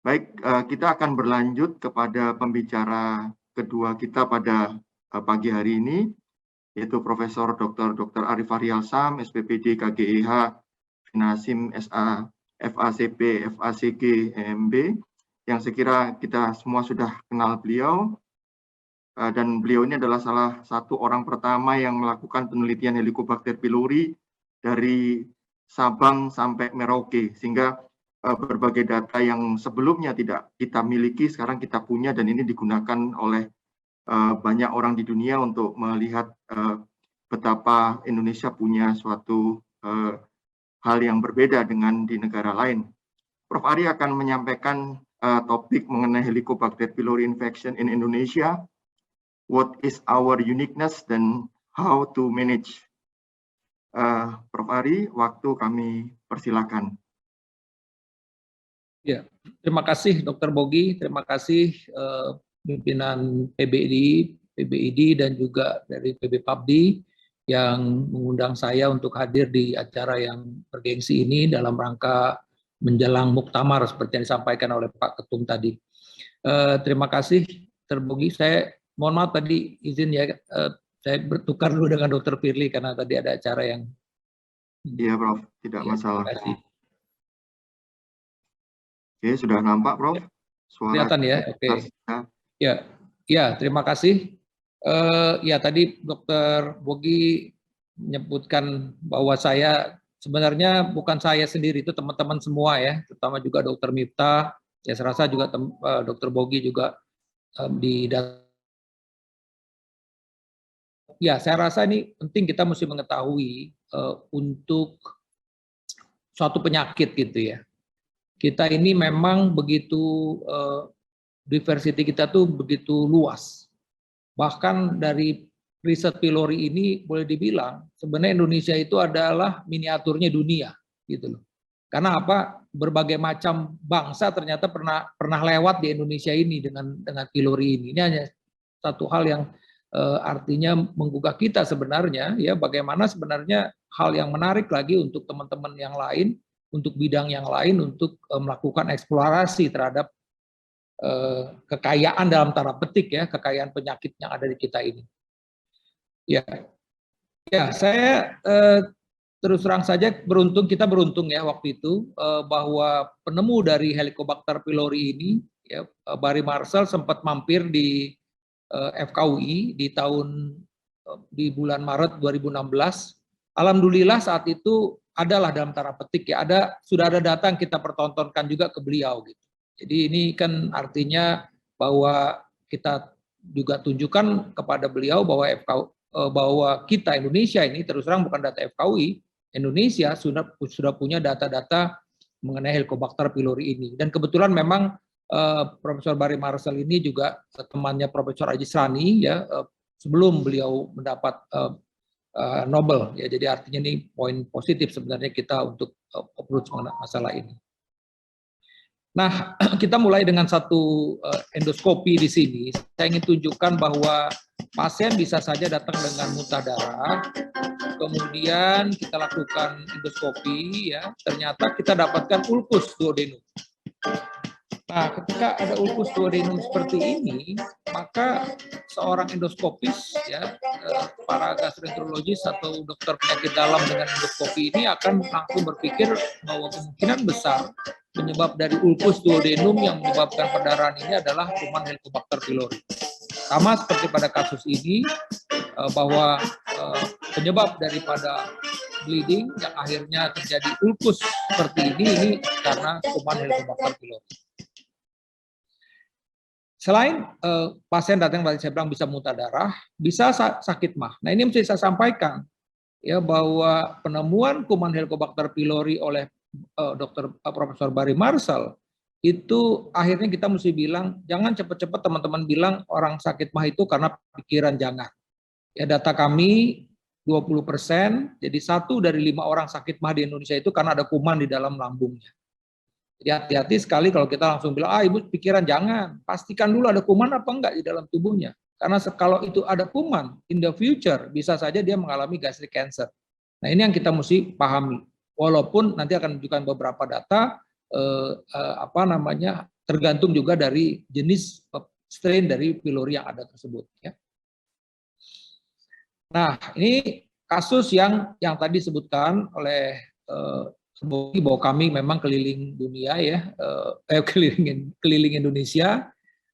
Baik, kita akan berlanjut kepada pembicara kedua kita pada pagi hari ini, yaitu Profesor Dr. Arif Faryalsam, SPPD KGIH, Finasim SA, FACP, FACG, EMB, yang sekira kita semua sudah kenal beliau, dan beliau ini adalah salah satu orang pertama yang melakukan penelitian Helicobacter pylori dari Sabang sampai Merauke, sehingga berbagai data yang sebelumnya tidak kita miliki sekarang kita punya, dan ini digunakan oleh banyak orang di dunia untuk melihat betapa Indonesia punya suatu hal yang berbeda dengan di negara lain. Prof. Ari akan menyampaikan topik mengenai Helicobacter pylori infection in Indonesia, what is our uniqueness, dan how to manage. Prof. Ari, waktu kami persilakan. Ya, terima kasih Dr. Bogi, terima kasih pimpinan PBID dan juga dari PB Papdi yang mengundang saya untuk hadir di acara yang bergengsi ini dalam rangka menjelang muktamar seperti yang disampaikan oleh Pak Ketum tadi. Terima kasih Dr. Bogi. Saya mohon maaf tadi izin ya, saya bertukar dulu dengan Dr. Firly karena tadi ada acara yang. Iya, Prof. Tidak masalah. Terima kasih. Oke, sudah nampak, Prof? Suara kelihatan ya, oke. Ya, terima kasih. Ya, tadi Dr. Bogi menyebutkan bahwa saya sebenarnya bukan saya sendiri, itu teman-teman semua ya, terutama juga Dr. Miftah. Ya, saya rasa juga Dr. Bogi juga di data. Ya, saya rasa ini penting kita mesti mengetahui untuk suatu penyakit gitu ya. Kita ini memang begitu diversity kita tuh begitu luas. Bahkan dari riset pylori ini boleh dibilang sebenarnya Indonesia itu adalah miniaturnya dunia gitu loh. Karena apa? Berbagai macam bangsa ternyata pernah lewat di Indonesia ini dengan pylori ini. Ini hanya satu hal yang artinya menggugah kita sebenarnya ya, bagaimana sebenarnya hal yang menarik lagi untuk teman-teman yang lain, untuk bidang yang lain, untuk melakukan eksplorasi terhadap kekayaan dalam tanda petik ya, kekayaan penyakit yang ada di kita ini. Ya, saya terus terang saja kita beruntung ya waktu itu bahwa penemu dari Helicobacter pylori ini, ya, Barry Marshall sempat mampir di FKUI di bulan Maret 2016. Alhamdulillah saat itu adalah dalam tanda petik ya, sudah ada data yang kita pertontonkan juga ke beliau gitu. Jadi ini kan artinya bahwa kita juga tunjukkan kepada beliau bahwa kita Indonesia ini, terus terang bukan data FKUI, Indonesia sudah punya data-data mengenai Helicobacter pylori ini. Dan kebetulan memang Profesor Barry Marshall ini juga temannya Profesor Ajis Rani ya, sebelum beliau mendapat Nobel ya, jadi artinya ini poin positif sebenarnya kita untuk approach masalah ini. Nah, kita mulai dengan satu endoskopi di sini. Saya ingin tunjukkan bahwa pasien bisa saja datang dengan muntah darah, kemudian kita lakukan endoskopi ya, ternyata kita dapatkan ulkus duodenum. Nah, ketika ada ulkus duodenum seperti ini, maka seorang endoskopis, ya, para gastroenterologis atau dokter penyakit dalam dengan endoskopi ini akan langsung berpikir bahwa kemungkinan besar penyebab dari ulkus duodenum yang menyebabkan perdarahan ini adalah kuman Helicobacter pylori. Sama seperti pada kasus ini, bahwa penyebab daripada bleeding yang akhirnya terjadi ulkus seperti ini karena kuman Helicobacter pylori. Selain pasien datang tadi saya bilang bisa muntah darah, bisa sakit mah. Nah ini mesti saya sampaikan ya, bahwa penemuan kuman Helicobacter pylori oleh Dr. Profesor Barry Marshall itu akhirnya kita mesti bilang jangan cepat-cepat teman-teman bilang orang sakit mah itu karena pikiran, jangan. Ya, data kami 20%, jadi 1 dari 5 orang sakit mah di Indonesia itu karena ada kuman di dalam lambungnya. Jadi hati-hati sekali kalau kita langsung bilang, ibu pikiran, jangan. Pastikan dulu ada kuman apa enggak di dalam tubuhnya. Karena kalau itu ada kuman, in the future bisa saja dia mengalami gastric cancer. Nah ini yang kita mesti pahami. Walaupun nanti akan menunjukkan beberapa data, tergantung juga dari jenis strain dari pylori yang ada tersebut. Ya. Nah, ini kasus yang tadi disebutkan oleh bahwa kami memang keliling dunia ya, keliling Indonesia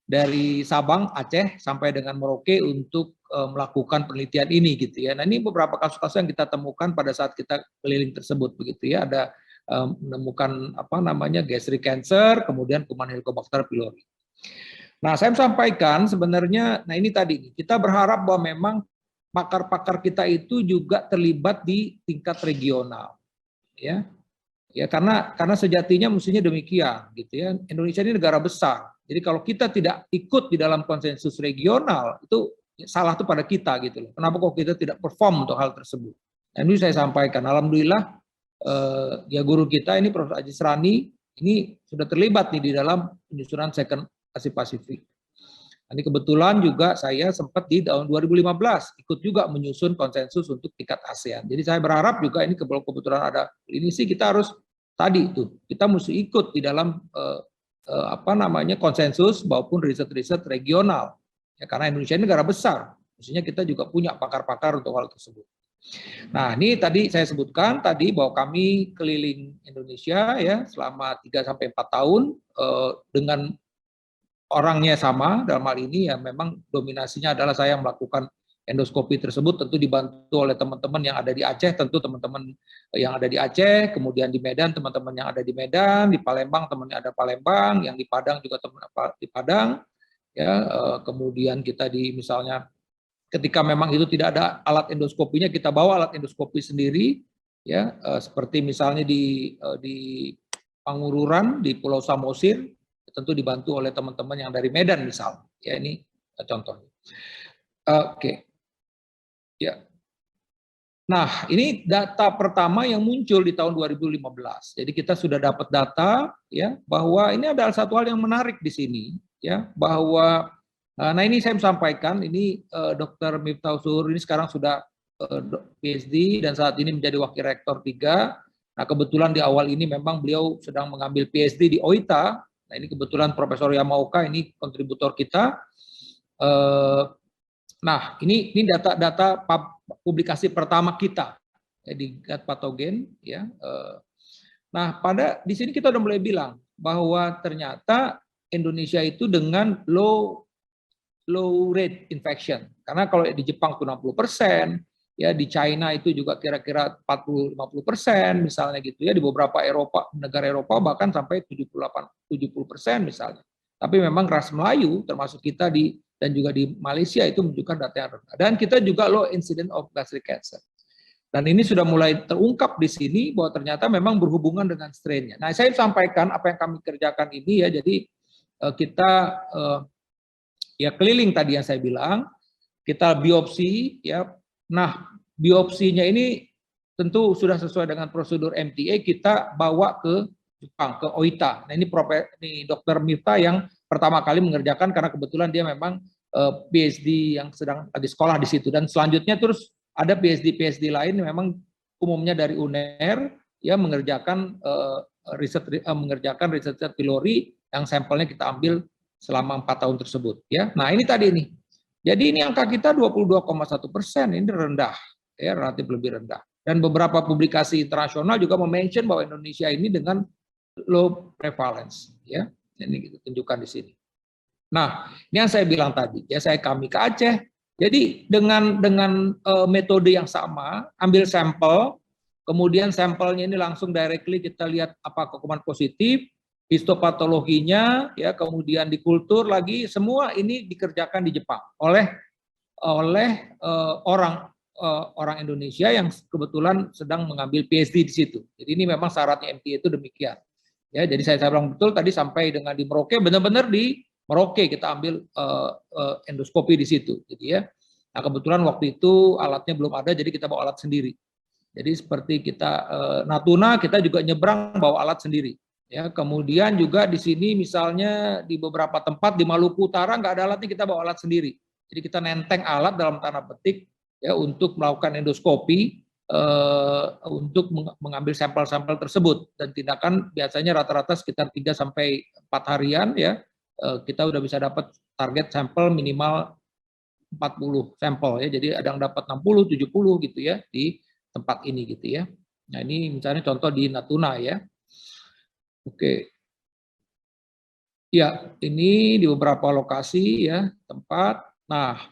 dari Sabang, Aceh sampai dengan Merauke untuk melakukan penelitian ini gitu ya. Nah, ini beberapa kasus-kasus yang kita temukan pada saat kita keliling tersebut begitu ya. Ada menemukan apa namanya gastric cancer, kemudian kuman Helicobacter pylori. Nah, saya sampaikan sebenarnya, nah ini tadi kita berharap bahwa memang pakar-pakar kita itu juga terlibat di tingkat regional, ya, ya karena sejatinya mestinya demikian, gitu ya. Indonesia ini negara besar, jadi kalau kita tidak ikut di dalam konsensus regional itu salah tuh pada kita, gitu loh. Kenapa kok kita tidak perform untuk hal tersebut? Nah, ini saya sampaikan, alhamdulillah ya guru kita ini Prof. Ajis Rani ini sudah terlibat nih di dalam penyusunan second Asia Pasifik. Ini kebetulan juga saya sempat di tahun 2015 ikut juga menyusun konsensus untuk tingkat ASEAN. Jadi saya berharap juga ini kebetulan ada ini sih kita harus tadi itu kita mesti ikut di dalam apa namanya konsensus maupun riset-riset regional. Ya, karena Indonesia ini negara besar, mestinya kita juga punya pakar-pakar untuk hal tersebut. Nah, ini tadi saya sebutkan tadi bahwa kami keliling Indonesia ya selama 3 sampai 4 tahun dengan orangnya sama, dalam hal ini ya memang dominasinya adalah saya yang melakukan endoskopi tersebut, tentu dibantu oleh teman-teman yang ada di Aceh, tentu teman-teman yang ada di Aceh, kemudian di Medan teman-teman yang ada di Medan, di Palembang teman-teman ada Palembang, yang di Padang juga teman di Padang, ya kemudian kita di misalnya ketika memang itu tidak ada alat endoskopinya, kita bawa alat endoskopi sendiri, ya seperti misalnya di Pangururan di Pulau Samosir, tentu dibantu oleh teman-teman yang dari Medan misal, ya ini contohnya. Oke, ya. Nah, ini data pertama yang muncul di tahun 2015. Jadi kita sudah dapat data, ya, bahwa ini adalah satu hal yang menarik di sini, ya, bahwa, nah ini saya sampaikan, ini Dr. Miftah Zuhur ini sekarang sudah PhD dan saat ini menjadi Wakil Rektor 3. Nah, kebetulan di awal ini memang beliau sedang mengambil PhD di OITA. Nah, ini kebetulan Profesor Yamaoka ini kontributor kita. Nah, ini data-data publikasi pertama kita ya, di Gut Pathogen ya. Nah, di sini kita udah mulai bilang bahwa ternyata Indonesia itu dengan low rate infection. Karena kalau di Jepang itu 60%, ya di China itu juga kira-kira 40-50% misalnya gitu ya, di beberapa negara Eropa bahkan sampai 70% misalnya. Tapi memang ras Melayu termasuk kita dan juga di Malaysia itu menunjukkan data yang rendah. Dan kita juga low incident of gastric cancer. Dan ini sudah mulai terungkap di sini bahwa ternyata memang berhubungan dengan strain-nya. Nah, saya sampaikan apa yang kami kerjakan ini ya, jadi kita ya keliling tadi yang saya bilang, kita biopsi ya. Nah, biopsinya ini tentu sudah sesuai dengan prosedur MTA, kita bawa ke Jepang, ke OITA. Nah, ini Dr. Miftah yang pertama kali mengerjakan karena kebetulan dia memang PhD yang sedang di sekolah di situ. Dan selanjutnya terus ada PhD lain memang umumnya dari UNER ya mengerjakan riset pylori yang sampelnya kita ambil selama 4 tahun tersebut ya. Nah, ini tadi nih. Jadi ini angka kita 22,1%, ini rendah, ya relatif lebih rendah. Dan beberapa publikasi internasional juga mention bahwa Indonesia ini dengan low prevalence, ya. Ini kita tunjukkan di sini. Nah, ini yang saya bilang tadi, ya kami ke Aceh. Jadi dengan metode yang sama, ambil sampel, kemudian sampelnya ini langsung directly kita lihat apakah kuman positif, histopatologinya, ya kemudian dikultur lagi, semua ini dikerjakan di Jepang oleh orang Indonesia yang kebetulan sedang mengambil PhD di situ. Jadi ini memang syaratnya MTA itu demikian. Ya, jadi saya bilang betul tadi sampai dengan di Merauke, benar-benar di Merauke kita ambil endoskopi di situ. Jadi ya, nah kebetulan waktu itu alatnya belum ada, jadi kita bawa alat sendiri. Jadi seperti kita Natuna, kita juga nyebrang bawa alat sendiri. Ya, kemudian juga di sini misalnya di beberapa tempat di Maluku Utara nggak ada alatnya, kita bawa alat sendiri. Jadi kita nenteng alat dalam tanda petik ya untuk melakukan endoskopi untuk mengambil sampel-sampel tersebut, dan tindakan biasanya rata-rata sekitar 3 sampai 4 harian ya, kita udah bisa dapat target sampel minimal 40 sampel ya. Jadi ada yang dapat 60, 70 gitu ya di tempat ini gitu ya. Nah, ini misalnya contoh di Natuna ya. Oke. Ya, ini di beberapa lokasi ya, tempat. Nah,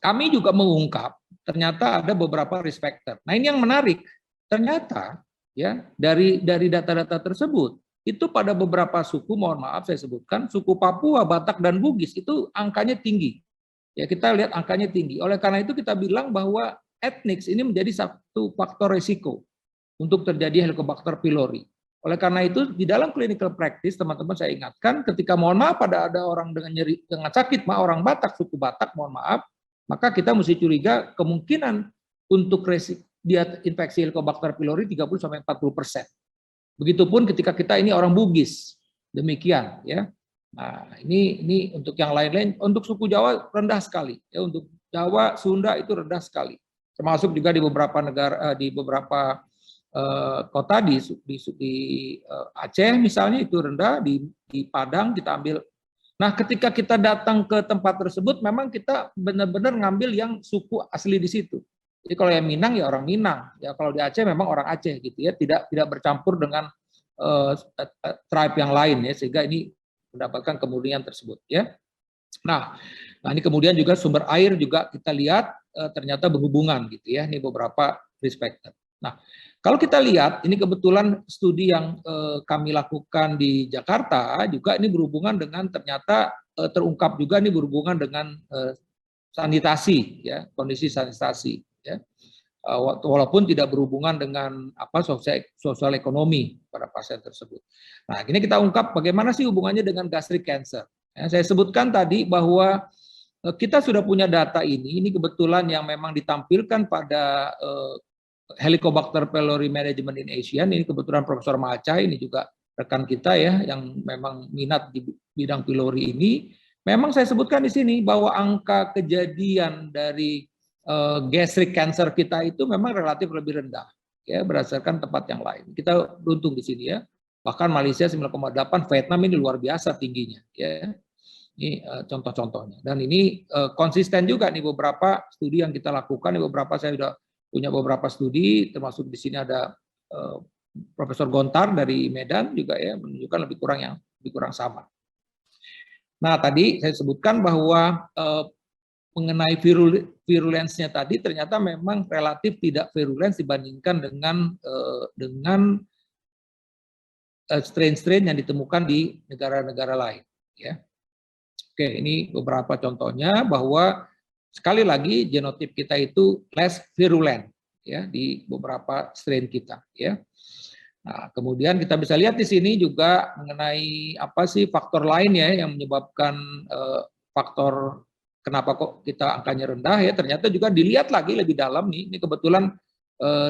kami juga mengungkap ternyata ada beberapa risk factor. Nah, ini yang menarik. Ternyata ya dari data-data tersebut itu pada beberapa suku, mohon maaf saya sebutkan, suku Papua, Batak dan Bugis itu angkanya tinggi. Ya, kita lihat angkanya tinggi. Oleh karena itu kita bilang bahwa etnis ini menjadi satu faktor risiko untuk terjadi Helicobacter pylori. Oleh karena itu di dalam clinical practice teman-teman saya ingatkan, ketika mohon maaf ada orang dengan nyeri, dengan sakit, orang Batak, suku Batak, mohon maaf, maka kita mesti curiga kemungkinan untuk dia infeksi Helicobacter pylori 30-40%. Begitupun ketika kita ini orang Bugis, demikian ya. Nah, ini untuk yang lain-lain, untuk suku Jawa rendah sekali ya, untuk Jawa, Sunda itu rendah sekali. Termasuk juga di beberapa negara, di beberapa kota di Aceh misalnya itu rendah, di Padang kita ambil. Nah, ketika kita datang ke tempat tersebut, memang kita benar-benar ngambil yang suku asli di situ. Jadi kalau yang Minang ya orang Minang, ya kalau di Aceh memang orang Aceh gitu ya, tidak bercampur dengan tribe yang lain ya, sehingga ini mendapatkan kemurnian tersebut ya. Nah ini kemudian juga sumber air juga kita lihat ternyata berhubungan gitu ya, ini beberapa risk factor. Nah, kalau kita lihat, ini kebetulan studi yang kami lakukan di Jakarta juga ini berhubungan dengan ternyata terungkap juga ini berhubungan dengan sanitasi ya, kondisi sanitasi ya. Walaupun tidak berhubungan dengan sosial ekonomi pada pasien tersebut. Nah, ini kita ungkap bagaimana sih hubungannya dengan gastric cancer. Ya, saya sebutkan tadi bahwa kita sudah punya data ini kebetulan yang memang ditampilkan pada Helicobacter pylori Management in Asia, ini kebetulan Profesor Macha, ini juga rekan kita ya, yang memang minat di bidang pylori ini. Memang saya sebutkan di sini bahwa angka kejadian dari gastric cancer kita itu memang relatif lebih rendah ya berdasarkan tempat yang lain. Kita beruntung di sini ya. Bahkan Malaysia 9,8, Vietnam ini luar biasa tingginya ya. Ini contoh-contohnya. Dan ini konsisten juga nih beberapa studi yang kita lakukan, beberapa saya sudah punya beberapa studi, termasuk di sini ada Profesor Gontar dari Medan juga ya, menunjukkan lebih kurang sama. Nah, tadi saya sebutkan bahwa mengenai virulensnya tadi ternyata memang relatif tidak virulens dibandingkan dengan strain-strain yang ditemukan di negara-negara lain ya. Oke, ini beberapa contohnya bahwa sekali lagi genotip kita itu less virulent ya di beberapa strain kita ya. Nah, kemudian kita bisa lihat di sini juga mengenai apa sih faktor lain ya yang menyebabkan faktor kenapa kok kita angkanya rendah ya, ternyata juga dilihat lagi lebih dalam nih. Ini kebetulan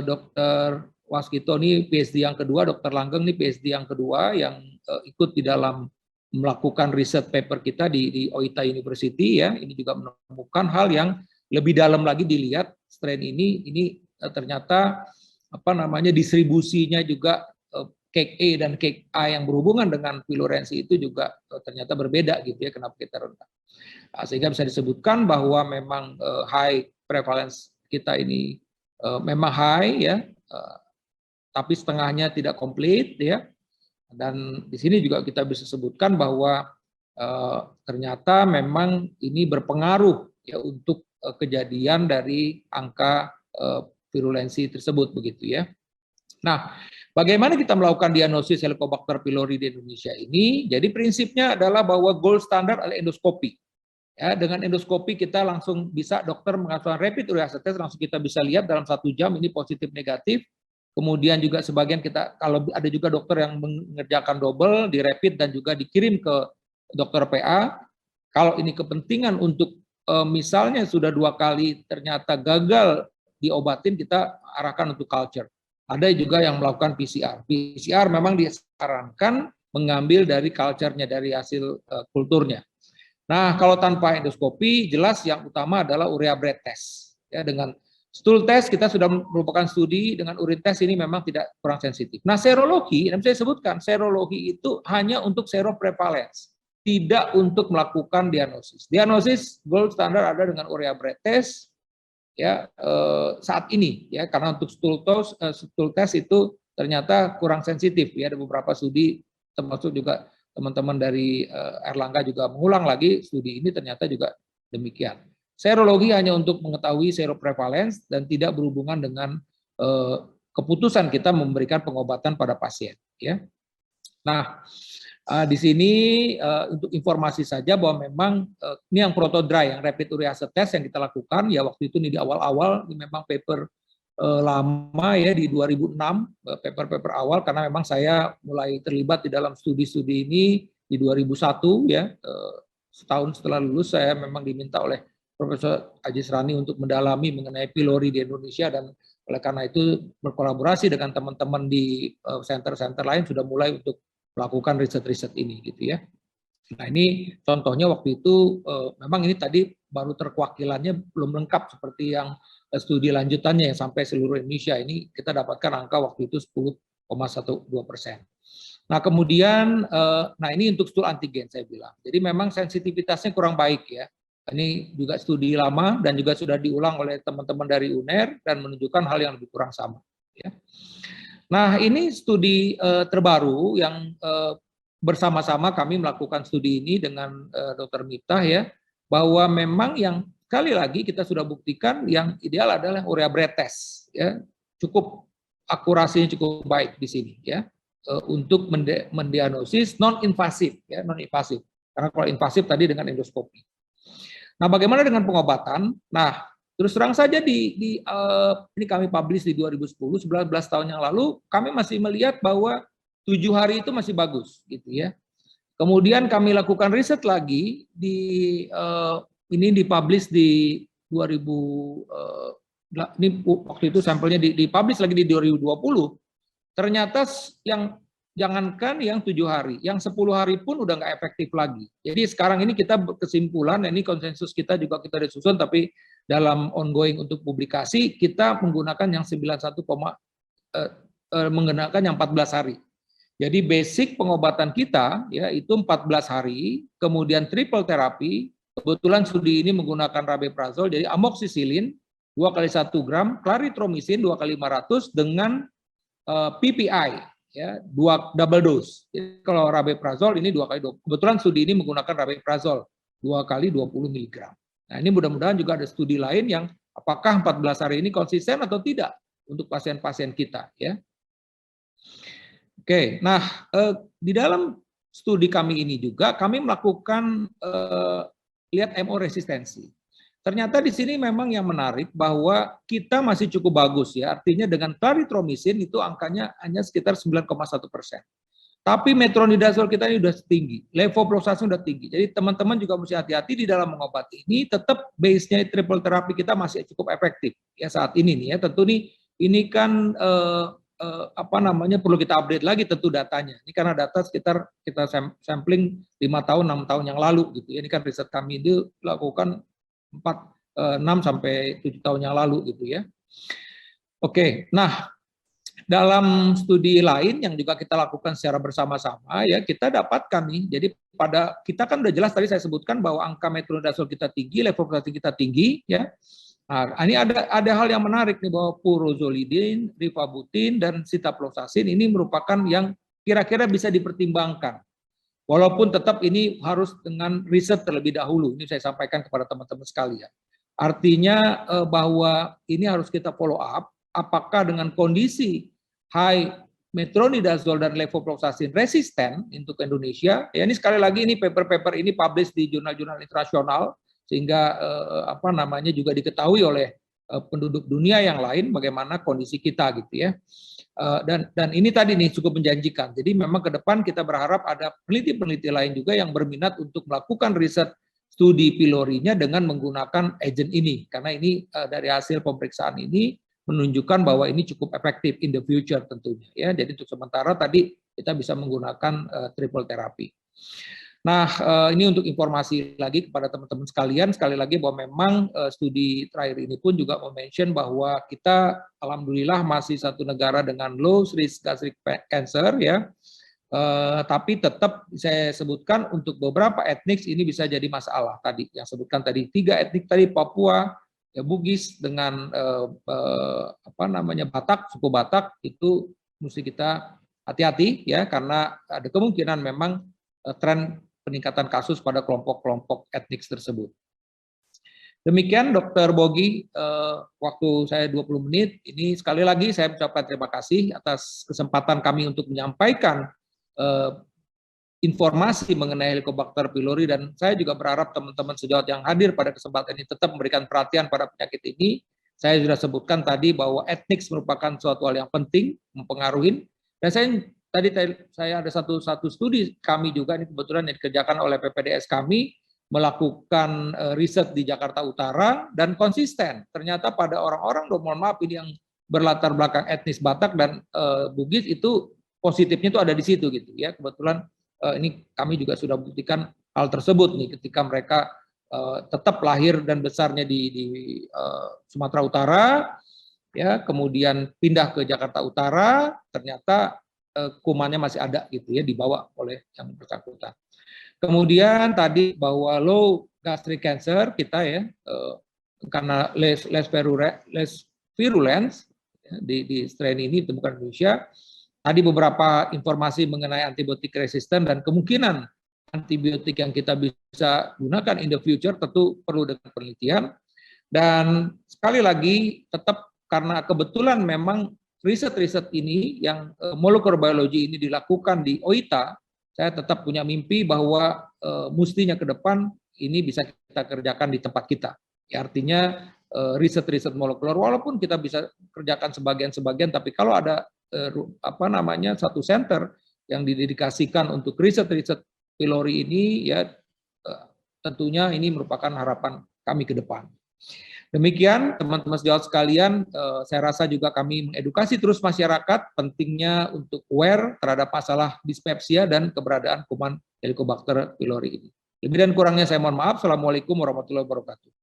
Dr. Waskito ini PhD yang kedua, Dr. Langgeng ini PhD yang kedua yang ikut di dalam melakukan riset paper kita di Oita University ya. Ini juga menemukan hal yang lebih dalam lagi dilihat strain ini ternyata distribusinya juga cake A dan cake A yang berhubungan dengan virulensi itu juga ternyata berbeda gitu ya, kenapa kita rendah. Nah, sehingga bisa disebutkan bahwa memang high prevalence kita ini memang high ya, tapi setengahnya tidak komplit ya. Dan di sini juga kita bisa sebutkan bahwa ternyata memang ini berpengaruh ya untuk kejadian dari angka virulensi tersebut begitu ya. Nah, bagaimana kita melakukan diagnosis Helicobacter pylori di Indonesia ini? Jadi prinsipnya adalah bahwa gold standard adalah endoskopi. Ya, dengan endoskopi kita langsung bisa dokter melakukan rapid urine test, langsung kita bisa lihat dalam 1 jam ini positif negatif. Kemudian juga sebagian kita, kalau ada juga dokter yang mengerjakan double di rapid dan juga dikirim ke dokter PA. Kalau ini kepentingan untuk misalnya sudah 2 kali ternyata gagal diobatin, kita arahkan untuk culture. Ada juga yang melakukan PCR. PCR memang disarankan mengambil dari culture-nya, dari hasil kulturnya. Nah, kalau tanpa endoskopi, jelas yang utama adalah urea breath test. Ya, dengan Stool test kita sudah merupakan studi, dengan urin test ini memang tidak kurang sensitif. Nah, serologi, yang saya sebutkan, serologi itu hanya untuk seroprevalence, tidak untuk melakukan diagnosis. Diagnosis gold standard ada dengan urea breath test, ya saat ini, ya karena untuk stool test itu ternyata kurang sensitif, ya ada beberapa studi, termasuk juga teman-teman dari Erlangga juga mengulang lagi studi ini, ternyata juga demikian. Serologi hanya untuk mengetahui seroprevalence dan tidak berhubungan dengan keputusan kita memberikan pengobatan pada pasien. Ya. Nah, di sini untuk informasi saja bahwa memang ini yang protodry, yang rapid urease test yang kita lakukan, ya waktu itu ini di awal-awal, ini memang paper lama ya di 2006, paper-paper awal, karena memang saya mulai terlibat di dalam studi-studi ini di 2001 ya, setahun setelah lulus saya memang diminta oleh Profesor Ajis Rani untuk mendalami mengenai pylori di Indonesia, dan oleh karena itu berkolaborasi dengan teman-teman di center-center lain sudah mulai untuk melakukan riset-riset ini gitu ya. Nah ini contohnya waktu itu memang ini tadi baru terkewakilannya belum lengkap seperti yang studi lanjutannya yang sampai seluruh Indonesia, ini kita dapatkan angka waktu itu 10,12%. Nah kemudian, nah ini untuk stool antigen saya bilang, jadi memang sensitivitasnya kurang baik ya. Ini juga studi lama dan juga sudah diulang oleh teman-teman dari UNER dan menunjukkan hal yang lebih kurang sama. Ya. Nah ini studi terbaru yang bersama-sama kami melakukan studi ini dengan Dr. Miftah ya, bahwa memang yang sekali lagi kita sudah buktikan yang ideal adalah urea breath test ya, cukup akurasinya cukup baik di sini ya, untuk mendiagnosis non invasif ya, non invasif, karena kalau invasif tadi dengan endoskopi. Nah, bagaimana dengan pengobatan? Nah, terus terang saja ini kami publish di 2010, 19 tahun yang lalu, kami masih melihat bahwa 7 hari itu masih bagus, gitu ya. Kemudian kami lakukan riset lagi ini dipublish di 2000, ini waktu itu sampelnya dipublish lagi di 2020. Ternyata yang jangankan yang 7 hari, yang 10 hari pun udah nggak efektif lagi. Jadi sekarang ini kita kesimpulan, ini konsensus kita juga kita disusun, tapi dalam ongoing untuk publikasi, kita menggunakan yang 91, menggunakan yang 14 hari. Jadi basic pengobatan kita ya itu 14 hari, kemudian triple terapi, kebetulan studi ini menggunakan rabeprazol, jadi amoxicillin 2 kali 1 gram, clarithromycin 2 kali 500 dengan PPI ya, 2 double dose. Jadi kalau rabeprazol ini 2 kali 20. Kebetulan studi ini menggunakan rabeprazol 2 kali 20 mg. Nah, ini mudah-mudahan juga ada studi lain yang apakah 14 hari ini konsisten atau tidak untuk pasien-pasien kita ya. Oke, nah di dalam studi kami ini juga kami melakukan lihat MO resistensi. Ternyata di sini memang yang menarik bahwa kita masih cukup bagus ya, artinya dengan clarithromycin itu angkanya hanya sekitar 9,1%. Tapi metronidazole kita ini sudah tinggi, levofloxacin sudah tinggi. Jadi teman-teman juga mesti hati-hati di dalam mengobati ini, tetap base-nya triple terapi kita masih cukup efektif ya saat ini nih ya. Tentu ini kan perlu kita update lagi tentu datanya. Ini karena data sekitar kita sampling 5 tahun, 6 tahun yang lalu gitu. Ini kan riset kami itu lakukan 6 sampai 7 tahun yang lalu gitu ya. Oke, nah dalam studi lain yang juga kita lakukan secara bersama-sama ya, kita dapatkan nih, jadi kita kan udah jelas tadi saya sebutkan bahwa angka metronidazole kita tinggi, levofloxacin kita tinggi ya. Nah, ini ada hal yang menarik nih bahwa purozolidin, rifabutin dan citalopram ini merupakan yang kira-kira bisa dipertimbangkan. Walaupun tetap ini harus dengan riset terlebih dahulu, ini saya sampaikan kepada teman-teman sekalian. Artinya bahwa ini harus kita follow up, apakah dengan kondisi high metronidazole dan levofloxacin resisten untuk Indonesia, ya ini sekali lagi ini paper-paper ini publish di jurnal-jurnal internasional, sehingga juga diketahui oleh penduduk dunia yang lain bagaimana kondisi kita gitu ya. Dan ini tadi nih cukup menjanjikan. Jadi memang ke depan kita berharap ada peneliti-peneliti lain juga yang berminat untuk melakukan riset studi pylorinya dengan menggunakan agent ini. Karena ini dari hasil pemeriksaan ini menunjukkan bahwa ini cukup efektif in the future tentunya. Ya. Jadi untuk sementara tadi kita bisa menggunakan triple terapi. Nah, ini untuk informasi lagi kepada teman-teman sekalian, sekali lagi bahwa memang studi terakhir ini pun juga mention bahwa kita alhamdulillah masih satu negara dengan low risk gastric cancer ya. Tapi tetap saya sebutkan untuk beberapa etnik ini bisa jadi masalah tadi yang sebutkan tadi 3 etnik tadi Papua, ya, Bugis dengan apa namanya Batak, suku Batak itu mesti kita hati-hati ya karena ada kemungkinan memang tren peningkatan kasus pada kelompok-kelompok etnik tersebut. Demikian Dr. Bogi, waktu saya 20 menit. Ini sekali lagi saya ucapkan terima kasih atas kesempatan kami untuk menyampaikan informasi mengenai Helicobacter pylori, dan saya juga berharap teman-teman sejawat yang hadir pada kesempatan ini tetap memberikan perhatian pada penyakit ini. Saya sudah sebutkan tadi bahwa etnik merupakan suatu hal yang penting, mempengaruhi. Dan saya ada satu studi kami juga, ini kebetulan yang dikerjakan oleh PPDS kami, melakukan riset di Jakarta Utara, dan konsisten. Ternyata pada orang-orang, mohon maaf ini yang berlatar belakang etnis Batak dan Bugis itu positifnya itu ada di situ gitu ya. Kebetulan ini kami juga sudah buktikan hal tersebut nih ketika mereka tetap lahir dan besarnya di Sumatera Utara, ya, kemudian pindah ke Jakarta Utara, ternyata kumannya masih ada gitu ya, dibawa oleh yang bersangkutan. Kemudian tadi bahwa low gastric cancer kita ya karena less virulence ya, di strain ini ditemukan di Indonesia. Tadi beberapa informasi mengenai antibiotik resisten dan kemungkinan antibiotik yang kita bisa gunakan in the future tentu perlu dengan penelitian. Dan sekali lagi tetap karena kebetulan memang riset-riset ini yang molecular biology ini dilakukan di OITA, saya tetap punya mimpi bahwa mestinya ke depan ini bisa kita kerjakan di tempat kita. Ya, artinya riset-riset molekuler walaupun kita bisa kerjakan sebagian-sebagian, tapi kalau ada satu center yang didedikasikan untuk riset-riset pylori ini, ya tentunya ini merupakan harapan kami ke depan. Demikian teman-teman sejawat sekalian, saya rasa juga kami mengedukasi terus masyarakat pentingnya untuk aware terhadap masalah dispepsia dan keberadaan kuman Helicobacter pylori ini. Lebih dan kurangnya saya mohon maaf. Assalamualaikum warahmatullahi wabarakatuh.